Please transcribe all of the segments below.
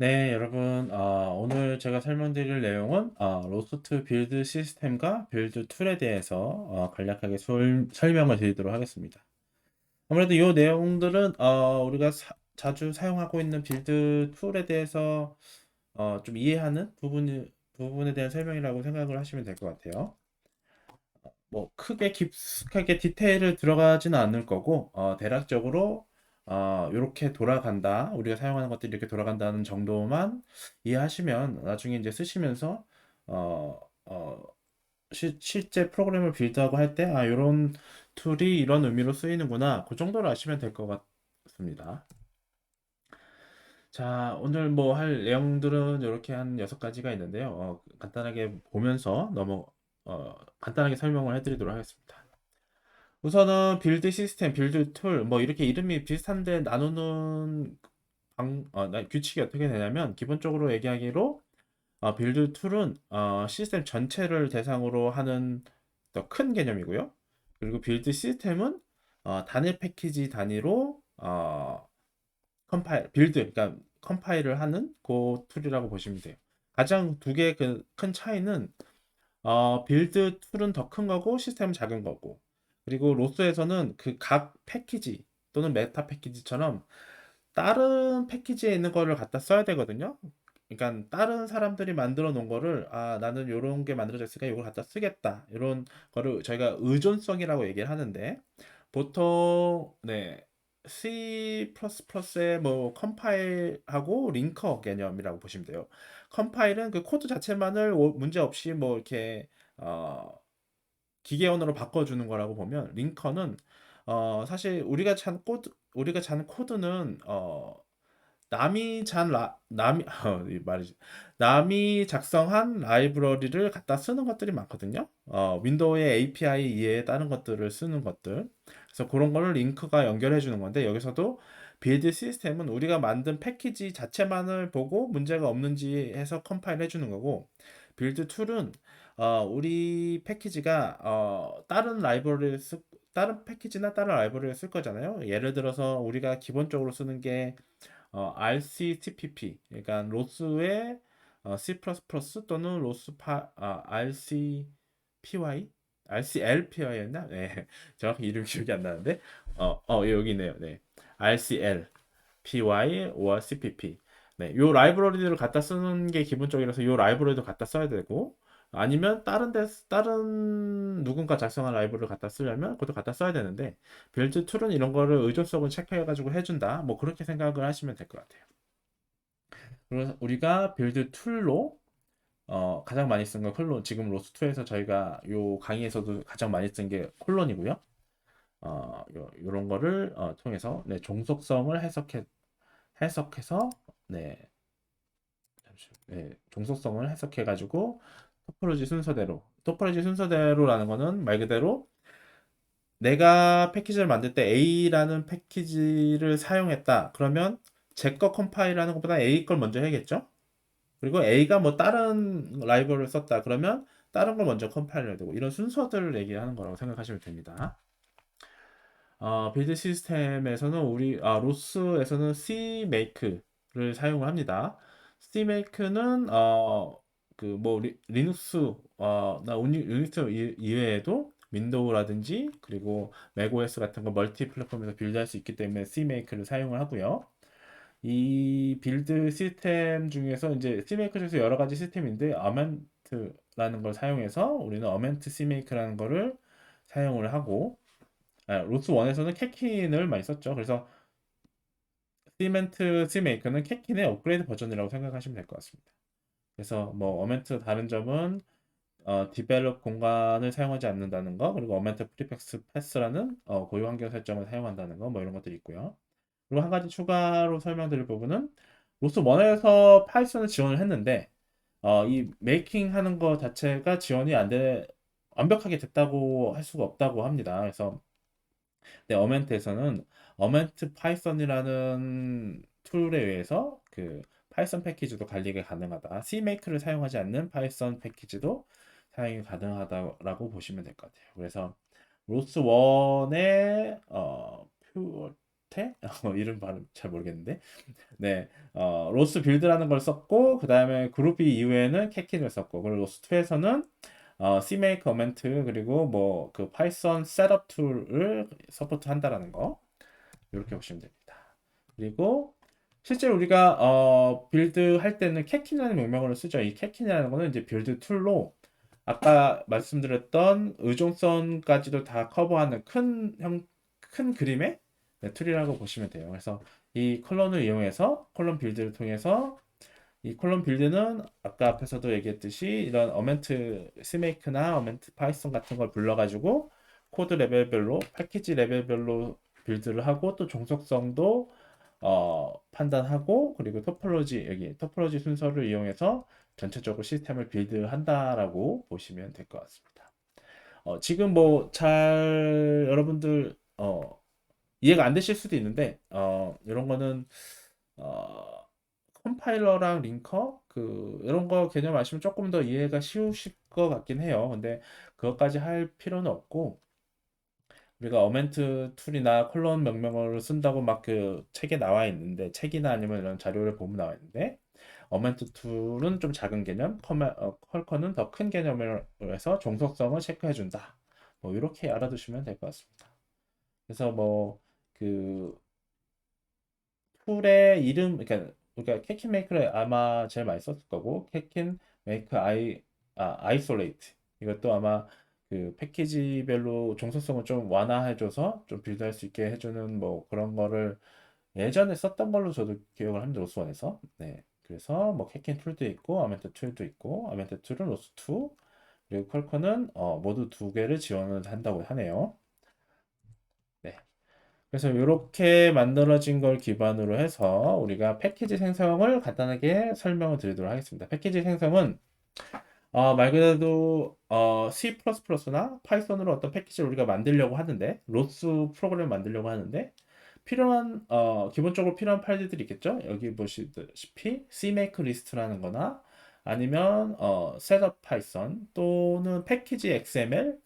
네, 여러분, 오늘 제가 설명드릴 내용은 로스트 빌드 시스템과 빌드 툴에 대해서 간략하게 설명을 드리도록 하겠습니다. 아무래도 이 내용들은 우리가 자주 사용하고 있는 빌드 툴에 대해서 좀 이해하는 부분에 대한 설명이라고 생각을 하시면 될 것 같아요. 뭐 크게 깊숙하게 디테일을 들어가지는 않을 거고 대략적으로 이렇게 돌아간다, 우리가 사용하는 것들이 이렇게 돌아간다는 정도만 이해하시면 나중에 이제 쓰시면서 어, 어, 실제 프로그램을 빌드하고 할 때 이런 툴이 이런 의미로 쓰이는구나, 그 정도로 아시면 될 것 같습니다. 자, 오늘 뭐 할 내용들은 이렇게 한 6가지가 있는데요. 간단하게 보면서 간단하게 설명을 해드리도록 하겠습니다. 우선은 빌드 시스템, 빌드 툴, 뭐 이렇게 이름이 비슷한데 나누는 규칙이 어떻게 되냐면, 기본적으로 얘기하기로 빌드 툴은 시스템 전체를 대상으로 하는 더 큰 개념이고요. 그리고 빌드 시스템은 단일 패키지 단위로 그러니까 컴파일을 하는 그 툴이라고 보시면 돼요. 가장 두 개의 그 큰 차이는 빌드 툴은 더 큰 거고 시스템은 작은 거고, 그리고 로스에서는 그 각 패키지 또는 메타 패키지처럼 다른 패키지에 있는 거를 갖다 써야 되거든요. 그러니까 다른 사람들이 만들어 놓은 거를 나는 요런 게 만들어졌으니까 이걸 갖다 쓰겠다, 이런 거를 저희가 의존성이라고 얘기를 하는데, 보통 네 C++의 뭐 컴파일하고 링커 개념이라고 보시면 돼요. 컴파일은 그 코드 자체만을 문제 없이 뭐 이렇게 어, 기계 언어로 바꿔주는 거라고 보면, 링커는 사실 우리가 잔 코드는 남이 이 말이지, 남이 작성한 라이브러리를 갖다 쓰는 것들이 많거든요. 윈도우의 API 이외에 다른 것들을 쓰는 것들. 그래서 그런 거를 링크가 연결해 주는 건데, 여기서도 빌드 시스템은 우리가 만든 패키지 자체만을 보고 문제가 없는지 해서 컴파일 해 주는 거고, 빌드 툴은 우리 패키지가 다른 패키지나 다른 라이브러리를 쓸 거잖아요. 예를 들어서 우리가 기본적으로 쓰는 게 RCTPP, 그러니까 로스의 C++ 또는 RCPY, RCLPY였나? 네, 정확히 이름 기억이 안 나는데, 여기 있네요. 네, RCL, PY, or CPP. 네, 요 라이브러리를 갖다 쓰는 게 기본적이라서 요 라이브러리도 갖다 써야 되고, 아니면 다른 누군가 작성한 라이브러리를 갖다 쓰려면 그것도 갖다 써야 되는데, 빌드 툴은 이런 거를 의존성을 체크해가지고 해준다, 뭐 그렇게 생각을 하시면 될 것 같아요. 그래서 우리가 빌드 툴로 가장 많이 쓴 건 콜론, 지금 로스2에서 저희가 요 강의에서도 가장 많이 쓴 게 콜론이고요. 요런 거를 통해서 네, 종속성을 해석해서 네, 네, 종속성을 해석해가지고 토포로지 순서대로라는 거는 말 그대로 내가 패키지를 만들 때 A라는 패키지를 사용했다, 그러면 제 거 컴파일하는 것보다 A 걸 먼저 해야겠죠. 그리고 A가 뭐 다른 라이브러리를 썼다, 그러면 다른 걸 먼저 컴파일해야 되고, 이런 순서들을 얘기하는 거라고 생각하시면 됩니다. 빌드 시스템에서는 로스에서는 CMake를 사용을 합니다. CMake는 그 뭐 리눅스 유닉스 이외에도 윈도우라든지 그리고 맥OS 같은 거 멀티 플랫폼에서 빌드할 수 있기 때문에 CMake를 사용을 하고요. 이 빌드 시스템 중에서 이제 CMake 중에서 여러 가지 시스템인데, 어멘트라는 걸 사용해서 우리는 어멘트 CMake라는 거를 사용을 하고, 로스 1에서는 캐킨을 많이 썼죠. 그래서 시멘트 CMake는 캐킨의 업그레이드 버전이라고 생각하시면 될 것 같습니다. 그래서 뭐 어멘트 다른 점은 디벨롭 공간을 사용하지 않는다는 거, 그리고 어멘트 프리팩스 패스라는 고유 환경 설정을 사용한다는 거, 뭐 이런 것들이 있고요. 그리고 한 가지 추가로 설명드릴 부분은, 로스 1에서 파이썬을 지원을 했는데 이 메이킹 하는 거 자체가 지원이 안 돼, 완벽하게 됐다고 할 수가 없다고 합니다. 그래서 네, 어멘트에서는 어멘트 파이썬이라는 툴에 의해서 그 파이썬 패키지도 관리가 가능하다. CMake를 사용하지 않는 파이썬 패키지도 사용이 가능하다라고 보시면 될 것 같아요. 그래서 로스 1의 이름 발음 잘 모르겠는데. 네, 로스 빌드라는 걸 썼고, 그 다음에 그룹 B 이후에는 캐킨을 썼고, 그리고 로스 2에서는 CMake, 어멘트, 그리고 뭐 그 파이썬 셋업 툴을 서포트 한다라는 거. 이렇게 보시면 됩니다. 그리고 실제로 우리가 빌드 할 때는 캐킨이라는 명령어를 쓰죠. 이 캐킨이라는 거는 이제 빌드 툴로 아까 말씀드렸던 의존성까지도 다 커버하는 큰 그림의 네, 툴이라고 보시면 돼요. 그래서 이 컬럼을 이용해서 컬럼 빌드를 통해서 이 컬럼 빌드는 아까 앞에서도 얘기했듯이 이런 어멘트 스메이크나 어멘트 파이썬 같은 걸 불러가지고 코드 레벨별로 패키지 레벨별로 빌드를 하고 또 종속성도 판단하고 그리고 토폴로지 여기 토폴로지 순서를 이용해서 전체적으로 시스템을 빌드한다라고 보시면 될 것 같습니다. 지금 뭐 잘 여러분들 이해가 안 되실 수도 있는데 이런 거는 어, 컴파일러랑 링커 이런 거 개념 아시면 조금 더 이해가 쉬우실 것 같긴 해요. 근데 그것까지 할 필요는 없고 우리가 어멘트 툴이나 컬럼 명령어를 쓴다고 막 그 책에 나와 있는데 책이나 아니면 이런 자료를 보면 나와 있는데 어멘트 툴은 좀 작은 개념, 컬커는 더 큰 개념으로 해서 종속성을 체크해 준다. 뭐 이렇게 알아두시면 될 것 같습니다. 그래서 뭐그 툴의 이름, 그러니까 캐킨 메이커를 아마 제일 많이 썼을 거고, 캐킨 메이커 아이솔레이트. 이것도 아마 그 패키지별로 종속성을 좀 완화해줘서 좀 빌드할 수 있게 해주는 뭐 그런 거를 예전에 썼던 걸로 저도 기억을 합니다. 로스원에서. 네. 그래서 뭐 캐킨 툴도 있고, 아멘트 툴도 있고, 아멘트 툴은 로스2, 그리고 퀄커는 모두 두 개를 지원을 한다고 하네요. 네. 그래서 이렇게 만들어진 걸 기반으로 해서 우리가 패키지 생성을 간단하게 설명을 드리도록 하겠습니다. 패키지 생성은 말 그대로 C++나 파이썬으로 어떤 패키지를 우리가 만들려고 하는데 로스 프로그램을 만들려고 하는데 필요한 기본적으로 필요한 파일들이 있겠죠. 여기 보시다시피 CMake 리스트라는 거나 아니면 setup 파이썬 또는 패키지 XML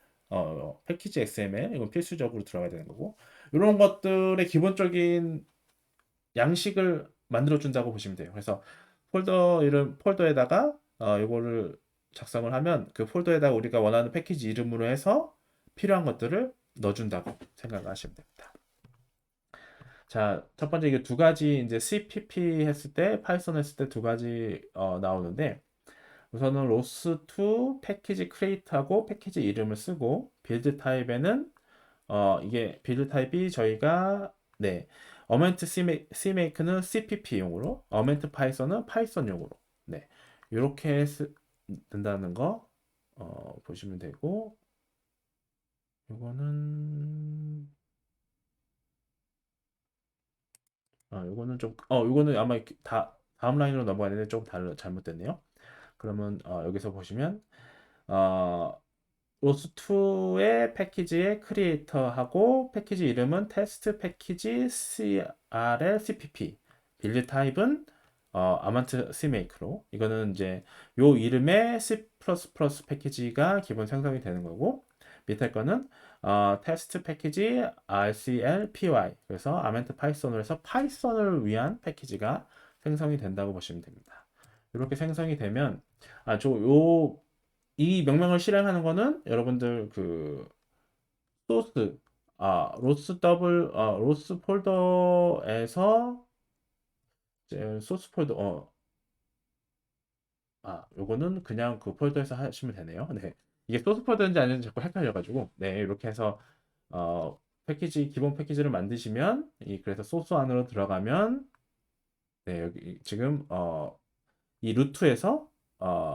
이건 필수적으로 들어가야 되는 거고 이런 것들의 기본적인 양식을 만들어 준다고 보시면 돼요. 그래서 폴더에다가 이거를 작성을 하면 그 폴더에다가 우리가 원하는 패키지 이름으로 해서 필요한 것들을 넣어준다고 생각하시면 됩니다. 자, 첫 번째 이게 두 가지 이제 CPP 했을 때, 파이썬 했을 때 두 가지 나오는데 우선은 로스2 패키지 크리에이트하고 패키지 이름을 쓰고 빌드 타입에는 이게 빌드 타입이 저희가 네 어멘트 CMake는 CPP용으로 어멘트 파이썬은 파이썬용으로 네 이렇게 된다는 거 보시면 되고 이거는 요거는 요거는 아마 다음 라인으로 넘어가는데 조금 잘못됐네요. 그러면 여기서 보시면 어, 로스2의 패키지의 크리에이터하고 패키지 이름은 테스트 패키지 CRL CPP 빌드 타입은 아만트 CMake로 이거는 이제 요 이름의 C++ 패키지가 기본 생성이 되는 거고 밑에 거는 테스트 패키지 RCLPY 그래서 아멘트 파이썬으로 해서 파이썬을 위한 패키지가 생성이 된다고 보시면 됩니다. 이렇게 생성이 되면 이 명령을 실행하는 거는 여러분들 그 소스 로스 폴더에서 이제 소스 폴더 요거는 그냥 그 폴더에서 하시면 되네요. 네. 이게 소스 폴더인지 아닌지 자꾸 헷갈려가지고 네 이렇게 해서 기본 패키지를 만드시면 그래서 소스 안으로 들어가면 네 여기 지금 이 루트에서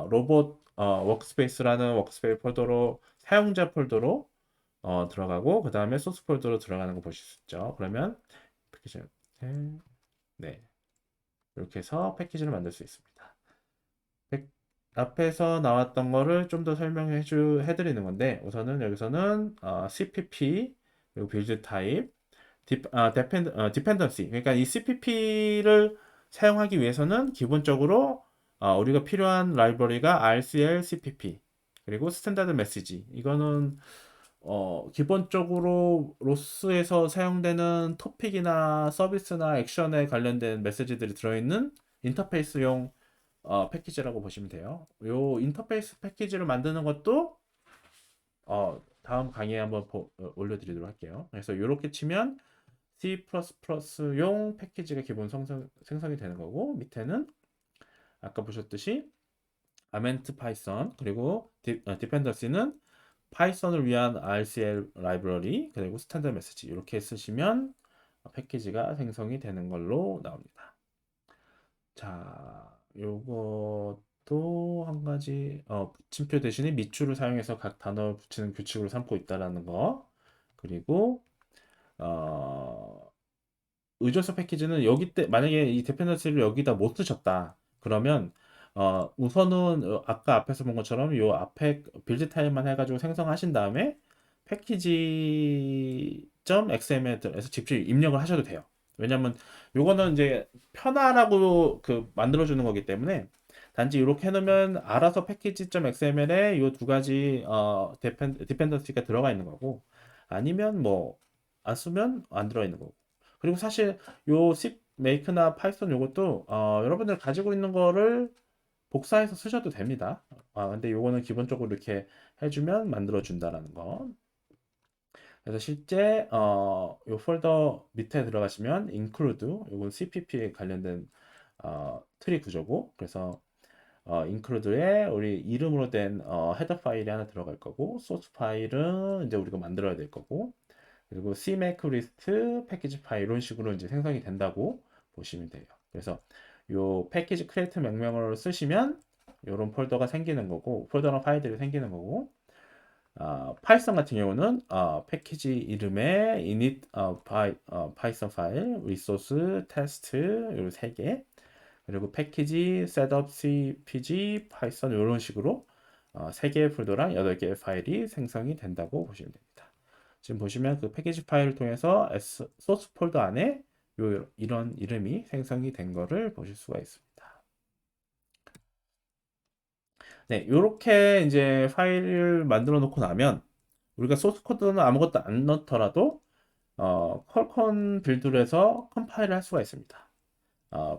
로봇 워크스페이스라는 워크스페이스 폴더로 사용자 폴더로 들어가고 그 다음에 소스 폴더로 들어가는 거 보실 수 있죠. 그러면 패키지 네 이렇게 해서 패키지를 만들 수 있습니다. 앞에서 나왔던 거를 좀 더 해드리는 건데 우선은 여기서는 CPP 그리고 빌드 타입 디펜던시 그러니까 이 CPP를 사용하기 위해서는 기본적으로 우리가 필요한 라이브러리가 RCL CPP 그리고 스탠다드 메시지 이거는 기본적으로 로스에서 사용되는 토픽이나 서비스나 액션에 관련된 메시지들이 들어있는 인터페이스용 패키지라고 보시면 돼요. 요 인터페이스 패키지를 만드는 것도 다음 강의에 한번 올려드리도록 할게요. 그래서 이렇게 치면 C++용 패키지가 기본 생성이 되는 거고, 밑에는 아까 보셨듯이 아멘트 파이썬, 그리고 디펜던시는 파이썬을 위한 RCL 라이브러리, 그리고 스탠더드 메시지 이렇게 쓰시면 패키지가 생성이 되는 걸로 나옵니다. 자, 요것도 한 가지 붙임표 대신에 밑줄을 사용해서 각 단어 붙이는 규칙으로 삼고 있다라는 거. 그리고 어, 의존성 패키지는 여기 때 만약에 이 디펜던시를 여기다 못 쓰셨다. 그러면 우선은 아까 앞에서 본 것처럼 요 앞에 빌드 타입만 해가지고 생성하신 다음에 패키지.xml에서 직접 입력을 하셔도 돼요. 왜냐면 요거는 이제 편하라고 만들어주는 거기 때문에 단지 이렇게 해놓으면 알아서 패키지.xml에 요 두 가지 디펜던시가 들어가 있는 거고, 아니면 뭐 안 쓰면 안 들어 있는 거고. 그리고 사실 요 C 메이크나 파이썬 요것도 여러분들 가지고 있는 거를 복사해서 쓰셔도 됩니다. 근데 요거는 기본적으로 이렇게 해주면 만들어 준다라는 거. 그래서 실제 요 폴더 밑에 들어가시면 include, 요건 CPP에 관련된 트리 구조고, 그래서 include에 우리 이름으로 된 헤더 파일이 하나 들어갈 거고, 소스 파일은 이제 우리가 만들어야 될 거고, 그리고 CMake 리스트 패키지 파일 이런 식으로 이제 생성이 된다고 보시면 돼요. 그래서 요 패키지 크리에이트 명령어를 쓰시면 이런 폴더가 생기는 거고, 폴더랑 파일들이 생기는 거고, 파이썬 같은 경우는 패키지 이름에 init 파이썬 파일, 리소스, 테스트 요 세 개, 그리고 패키지, 셋업, cpg, 파이썬 이런 식으로 세 개의 폴더랑 8개의 파일이 생성이 된다고 보시면 됩니다. 지금 보시면 그 패키지 파일을 통해서 소스 폴더 안에 이런 이름이 생성이 된 거를 보실 수가 있습니다. 네, 이렇게 이제 파일을 만들어 놓고 나면 우리가 소스 코드는 아무것도 안 넣더라도 퀄컨 빌드로 해서 컴파일을 할 수가 있습니다.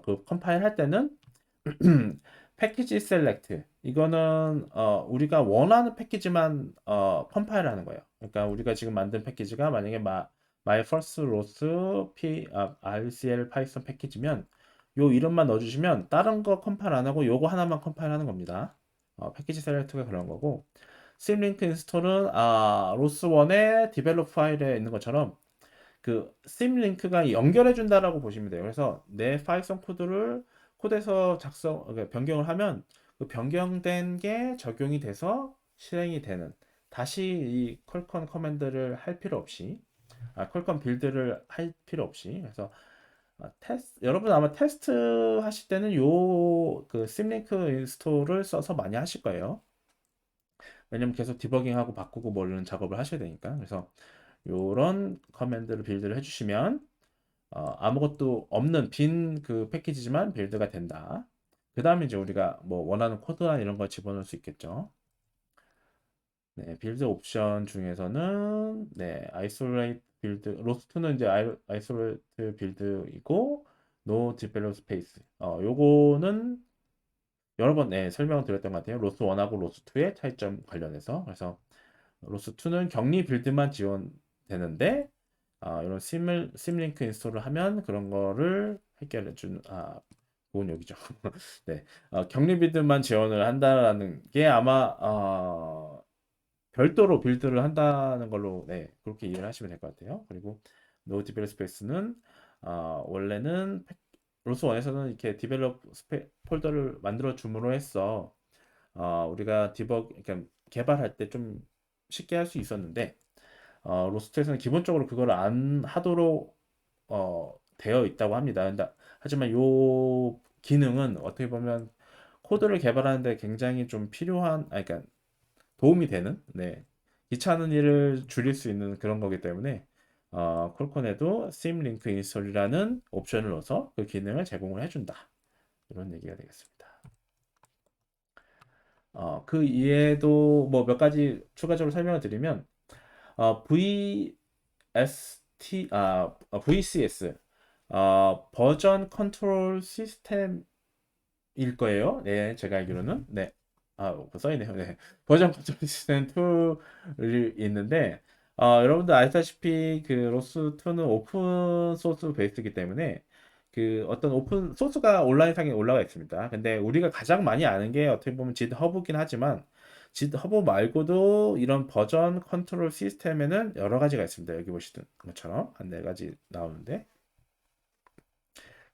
그 컴파일 할 때는 패키지 셀렉트 이거는 우리가 원하는 패키지만 컴파일 하는 거예요. 그러니까 우리가 지금 만든 패키지가 만약에 my first loss RCL 파이썬 패키지면 요 이름만 넣어주시면 다른 거 컴파일 안 하고 요거 하나만 컴파일 하는 겁니다. 패키지 셀렉트가 그런 거고, 심링크 인스톨은 로스1의 디벨롭 파일에 있는 것처럼 그 심링크가 연결해 준다라고 보시면 돼요. 그래서 내 파이썬 코드를 코드에서 그러니까 변경을 하면 그 변경된 게 적용이 돼서 실행이 되는, 다시 이 컬컨 커맨드를 할 필요 없이 컬컨 빌드를 할 필요 없이. 그래서 여러분 아마 테스트 하실 때는 요 그 심링크 인스톨을 써서 많이 하실 거예요. 왜냐면 계속 디버깅하고 바꾸고 뭐 이런 작업을 하셔야 되니까. 그래서 요런 커맨드를 빌드를 해주시면 아무것도 없는 빈 그 패키지지만 빌드가 된다. 그 다음에 이제 우리가 뭐 원하는 코드나 이런 걸 집어넣을 수 있겠죠. 네, 빌드 옵션 중에서는 네, isolate 빌드, 로스트는 이제 isolate 빌드이고 no develop space. 요거는 여러 번 설명을 드렸던 것 같아요. 로스 1하고 로스 2의 차이점 관련해서. 그래서 로스 2는 격리 빌드만 지원되는데 이런 심링크 인스톨을 하면 그런 거를 해결해 주는 그건 여기죠. 네, 격리 빌드만 지원을 한다라는 게 아마 별도로 빌드를 한다는 걸로 네, 그렇게 이해를 하시면 될 것 같아요. 그리고 노 디벨롭 스페이스는 원래는 로스 1에서는 이렇게 디벨롭 폴더를 만들어 줌으로 해서 우리가 그러니까 개발할 때 좀 쉽게 할 수 있었는데 로스트에서는 기본적으로 그걸 안 하도록 되어 있다고 합니다. 하지만 요 기능은 어떻게 보면 코드를 개발하는데 굉장히 좀 필요한, 그러니까 도움이 되는, 네, 귀찮은 일을 줄일 수 있는 그런 거기 때문에 콜콘에도 심링크 인스톨이라는 옵션을 넣어서 그 기능을 제공을 해준다. 이런 얘기가 되겠습니다. 그 이외에도 뭐 몇 가지 추가적으로 설명을 드리면 VCS, 버전 컨트롤 시스템 일 거예요. 네, 제가 알기로는. 네. 써있네요. 네. 버전 컨트롤 시스템 2이 있는데, 여러분들 아시다시피 그 로스2는 오픈 소스 베이스이기 때문에 그 어떤 오픈 소스가 온라인상에 올라가 있습니다. 근데 우리가 가장 많이 아는 게 어떻게 보면 지드허브긴 하지만 지드허브 말고도 이런 버전 컨트롤 시스템에는 여러 가지가 있습니다. 여기 보시던 것처럼 한 네 가지 나오는데.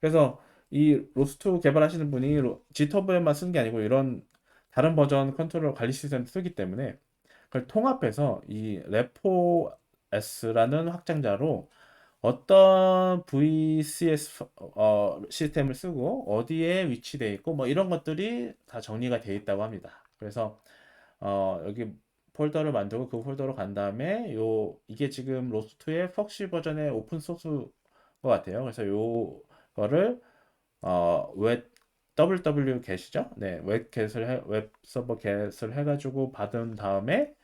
그래서 이 로스2 개발하시는 분이 지터브에만 쓴 게 아니고 이런 다른 버전 컨트롤 관리 시스템 쓰기 때문에 그걸 통합해서 이 레포S라는 확장자로 어떤 VCS 시스템을 쓰고 어디에 위치되어 있고 뭐 이런 것들이 다 정리가 되어 있다고 합니다. 그래서 여기 폴더를 만들고 그 폴더로 간 다음에 이게 지금 로스2의 퍽시 버전의 오픈 소스 것 같아요. 그래서 요거를 웹 WW get이죠. 네, 웹 서버 get을 해가지고 받은 다음에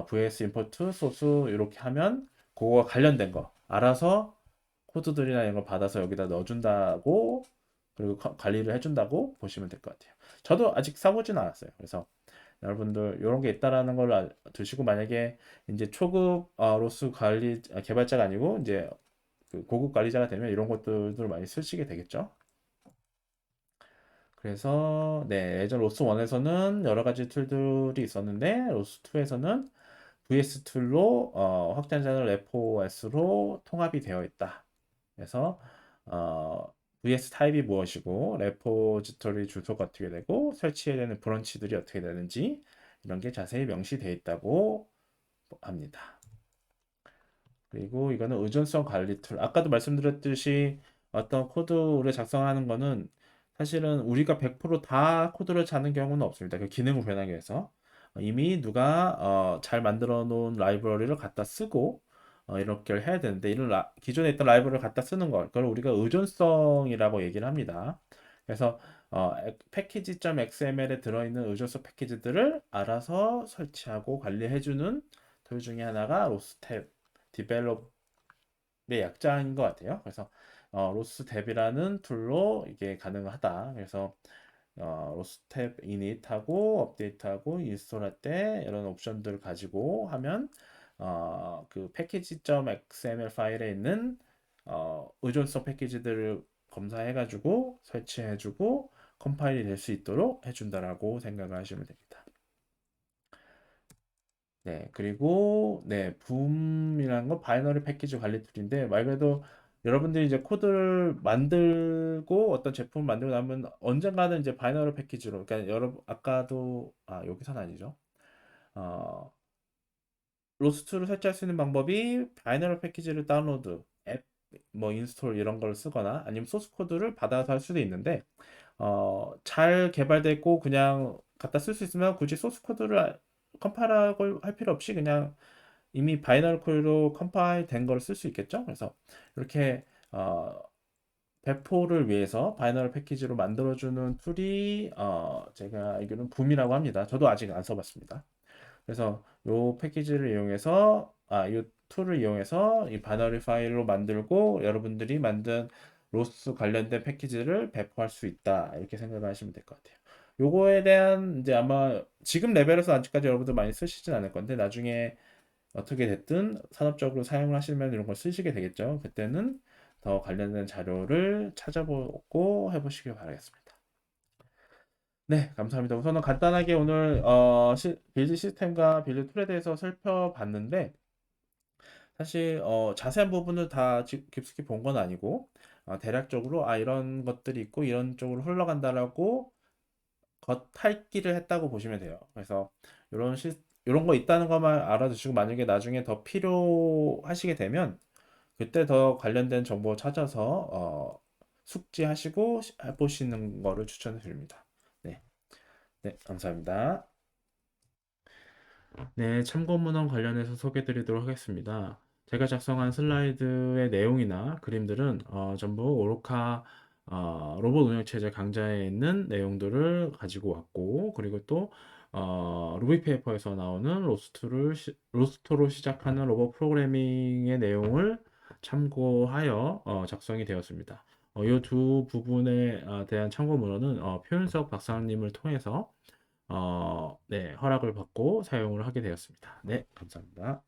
vs import 소스 이렇게 하면 그거와 관련된 거 알아서 코드들이나 이런 걸 받아서 여기다 넣어준다고 그리고 관리를 해준다고 보시면 될 것 같아요. 저도 아직 써보진 않았어요. 그래서 여러분들 이런 게 있다라는 걸 두시고 만약에 이제 초급 로스 관리 개발자가 아니고 이제 그 고급 관리자가 되면 이런 것들을 많이 쓰시게 되겠죠. 그래서 네, 예전 로스 1에서는 여러 가지 툴들이 있었는데 로스 2에서는 VS 툴로 확장자를 FOS로 통합이 되어 있다. 그래서 VS 타입이 무엇이고 레포지토리 주소가 어떻게 되고 설치해야 되는 브런치들이 어떻게 되는지 이런 게 자세히 명시되어 있다고 합니다. 그리고 이거는 의존성 관리 툴. 아까도 말씀드렸듯이 어떤 코드를 작성하는 거는 사실은 우리가 100%다 코드를 짜는 경우는 없습니다. 그 기능을 변하기 위해서. 이미 누가 잘 만들어 놓은 라이브러리를 갖다 쓰고 이렇게 해야 되는데 이런 기존에 있던 라이브러리를 갖다 쓰는 걸 그걸 우리가 의존성이라고 얘기를 합니다. 그래서 패키지.xml에 들어있는 의존성 패키지들을 알아서 설치하고 관리해주는 툴 중에 하나가 로스텝 디벨롭의 약자인 것 같아요. 그래서 로스텝이라는 툴로 이게 가능하다. 그래서 로스텝 이닛하고 업데이트하고 인스톨할 때 이런 옵션들을 가지고 하면 그 패키지.xml 파일에 있는 의존성 패키지들을 검사해가지고 설치해주고 컴파일이 될 수 있도록 해준다라고 생각을 하시면 됩니다. 네, 그리고 네, 붐이라는 건 바이너리 패키지 관리 툴인데 말 그대로 여러분들이 이제 코드를 만들고 어떤 제품을 만들고 나면 언젠가는 이제 바이너리 패키지로 그러니까 여러분 아까도 여기선 아니죠. 어, 로스트를 설치할 수 있는 방법이 바이너리 패키지를 다운로드, 앱, 뭐 인스톨 이런 걸 쓰거나 아니면 소스 코드를 받아서 할 수도 있는데 잘 개발됐고 그냥 갖다 쓸 수 있으면 굳이 소스 코드를 컴파일을 할 필요 없이 그냥 이미 바이너리 콜로 컴파일 된 걸 쓸 수 있겠죠? 그래서 이렇게 배포를 위해서 바이너리 패키지로 만들어주는 툴이 제가 알기로는 붐이라고 합니다. 저도 아직 안 써봤습니다. 그래서 이 패키지를 이용해서 이 툴을 이용해서 이 바이너리 파일로 만들고 여러분들이 만든 로스 관련된 패키지를 배포할 수 있다 이렇게 생각하시면 될 것 같아요. 요거에 대한 이제 아마 지금 레벨에서 아직까지 여러분들 많이 쓰시진 않을 건데 나중에 어떻게 됐든 산업적으로 사용을 하시면 이런 걸 쓰시게 되겠죠. 그때는 더 관련된 자료를 찾아보고 해보시길 바라겠습니다. 네, 감사합니다. 우선은 간단하게 오늘 빌드 시스템과 빌드 툴에 대해서 살펴봤는데 사실 자세한 부분을 다 깊숙이 본 건 아니고 대략적으로 이런 것들이 있고 이런 쪽으로 흘러간다라고 겉핥기를 했다고 보시면 돼요. 그래서 이런 거 있다는 것만 알아두시고 만약에 나중에 더 필요하시게 되면 그때 더 관련된 정보 찾아서 숙지하시고 해보시는 거를 추천해 드립니다. 네, 네, 감사합니다. 네, 참고 문헌 관련해서 소개해 드리도록 하겠습니다. 제가 작성한 슬라이드의 내용이나 그림들은 전부 오로카 로봇 운영체제 강좌에 있는 내용들을 가지고 왔고, 그리고 또 루비 페이퍼에서 나오는 로스트로 시작하는 로봇 프로그래밍의 내용을 참고하여 작성이 되었습니다. 이 두 부분에 대한 참고문헌은 표윤석 박사님을 통해서 네, 허락을 받고 사용을 하게 되었습니다. 네, 감사합니다.